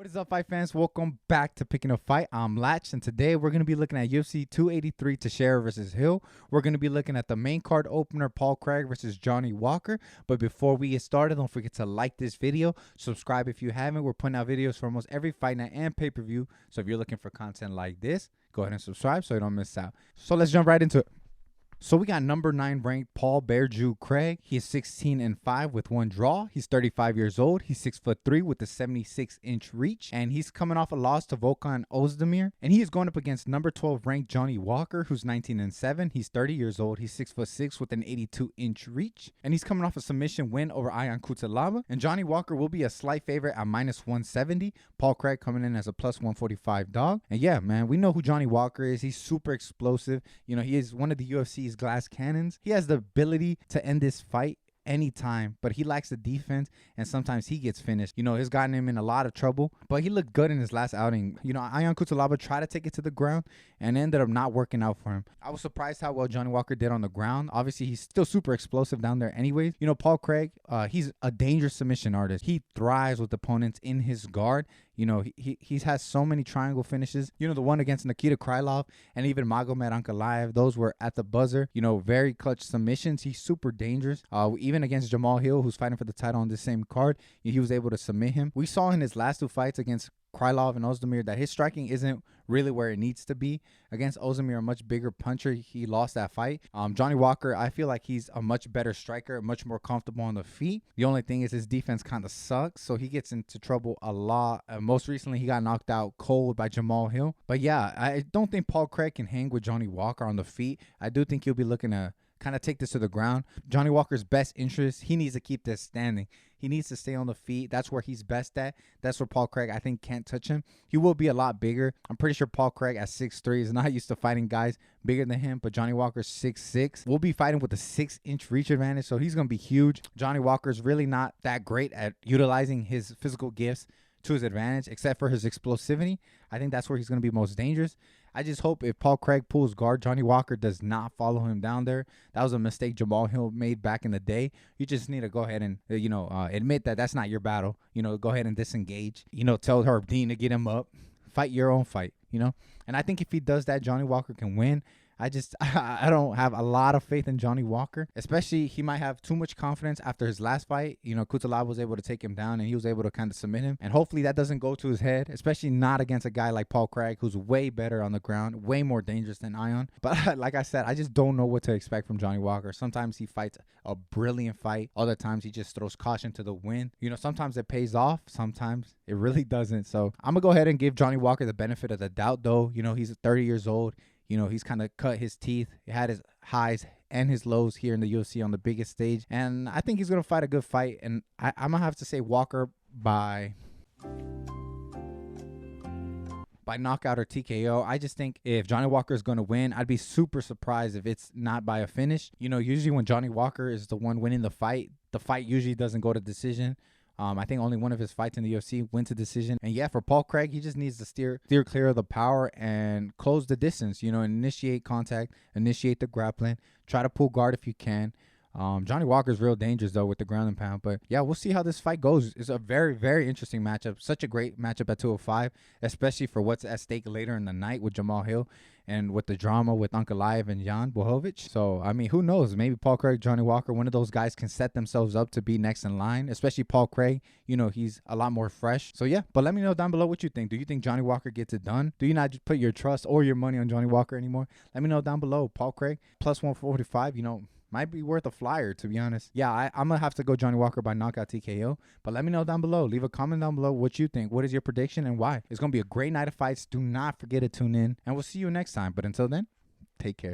What is up, fight fans? Welcome back to Picking a Fight. I'm Latch, and today we're going to be looking at UFC 283 Teixeira versus Hill. We're going to be looking at the main card opener, Paul Craig versus Johnny Walker. But before we get started, don't forget to like this video, subscribe if you haven't. We're putting out videos for almost every fight night and pay-per-view. So if you're looking for content like this, go ahead and subscribe so you don't miss out. So let's jump right into it. So we got number 9 ranked Paul Bear Jew Craig. He is 16-5 with 1 draw. He's 35 years old. He's 6'3" with a 76-inch reach. And he's coming off a loss to Volkan Ozdemir. And he is going up against number 12 ranked Johnny Walker, who's 19-7. He's 30 years old. He's 6'6" with an 82-inch reach. And he's coming off a submission win over Ion Cutelaba. And Johnny Walker will be a slight favorite at -170. Paul Craig coming in as a +145 dog. And yeah, man, we know who Johnny Walker is. He's super explosive. You know, he is one of the UFC's glass cannons. He has the ability to end this fight anytime, but he lacks the defense, and sometimes he gets finished. You know, it's gotten him in a lot of trouble, but he looked good in his last outing. You know, Ion Cutelaba tried to take it to the ground and ended up not working out for him. I was surprised how well Johnny Walker did on the ground. Obviously, he's still super explosive down there anyways. You know, Paul Craig, he's a dangerous submission artist. He thrives with opponents in his guard. You know, he has so many triangle finishes. You know, the one against Nikita Krylov and even Magomed Ankalaev, those were at the buzzer. You know, very clutch submissions. He's super dangerous. Even against Jamal Hill, who's fighting for the title on the same card, he was able to submit him. We saw in his last 2 fights against Krylov and Ozdemir that his striking isn't really where it needs to be. Against Ozdemir, a much bigger puncher, he lost that fight. Johnny Walker, I feel like he's a much better striker, much more comfortable on the feet. The only thing is his defense kind of sucks, so he gets into trouble a lot. Most recently, he got knocked out cold by Jamal Hill. But yeah, I don't think Paul Craig can hang with Johnny Walker on the feet. I do think he'll be looking to kind of take this to the ground. Johnny Walker's best interest, he needs to keep this standing. He needs to stay on the feet. That's where he's best at. That's where Paul Craig, I think, can't touch him. He will be a lot bigger. I'm pretty sure Paul Craig at 6'3" is not used to fighting guys bigger than him, but Johnny Walker's 6'6". We'll be fighting with a 6-inch reach advantage, so he's going to be huge. Johnny Walker's really not that great at utilizing his physical gifts to his advantage, except for his explosivity. I think that's where he's going to be most dangerous. I just hope if Paul Craig pulls guard, Johnny Walker does not follow him down there. That was a mistake Jamal Hill made back in the day. You just need to go ahead and, admit that that's not your battle. You know, go ahead and disengage. You know, tell Herb Dean to get him up. Fight your own fight, you know. And I think if he does that, Johnny Walker can win. I don't have a lot of faith in Johnny Walker, especially he might have too much confidence after his last fight. You know, Cutelaba was able to take him down and he was able to kind of submit him. And hopefully that doesn't go to his head, especially not against a guy like Paul Craig, who's way better on the ground, way more dangerous than Ion. But like I said, I just don't know what to expect from Johnny Walker. Sometimes he fights a brilliant fight. Other times he just throws caution to the wind. You know, sometimes it pays off. Sometimes it really doesn't. So I'm going to go ahead and give Johnny Walker the benefit of the doubt, though. You know, he's 30 years old. You know, he's kind of cut his teeth. He had his highs and his lows here in the UFC on the biggest stage. And I think he's going to fight a good fight. And I'm going to have to say Walker by knockout or TKO. I just think if Johnny Walker is going to win, I'd be super surprised if it's not by a finish. You know, usually when Johnny Walker is the one winning the fight usually doesn't go to decision. I think only one of his fights in the UFC went to decision. And yeah, for Paul Craig, he just needs to steer clear of the power and close the distance, you know, initiate contact, initiate the grappling, try to pull guard if you can. Johnny Walker's real dangerous, though, with the ground and pound. But yeah, we'll see how this fight goes. It's a very, very interesting matchup. Such a great matchup at 205, especially for what's at stake later in the night with Jamal Hill and with the drama with Ankalaev and Jan Blachowicz. So, I mean, who knows? Maybe Paul Craig, Johnny Walker, one of those guys can set themselves up to be next in line, especially Paul Craig. You know, he's a lot more fresh. So, yeah, but let me know down below what you think. Do you think Johnny Walker gets it done? Do you not just put your trust or your money on Johnny Walker anymore? Let me know down below. Paul Craig, +145, you know, might be worth a flyer, to be honest. Yeah, I'm going to have to go Johnny Walker by knockout TKO. But let me know down below. Leave a comment down below what you think. What is your prediction and why? It's going to be a great night of fights. Do not forget to tune in. And we'll see you next time. But until then, take care.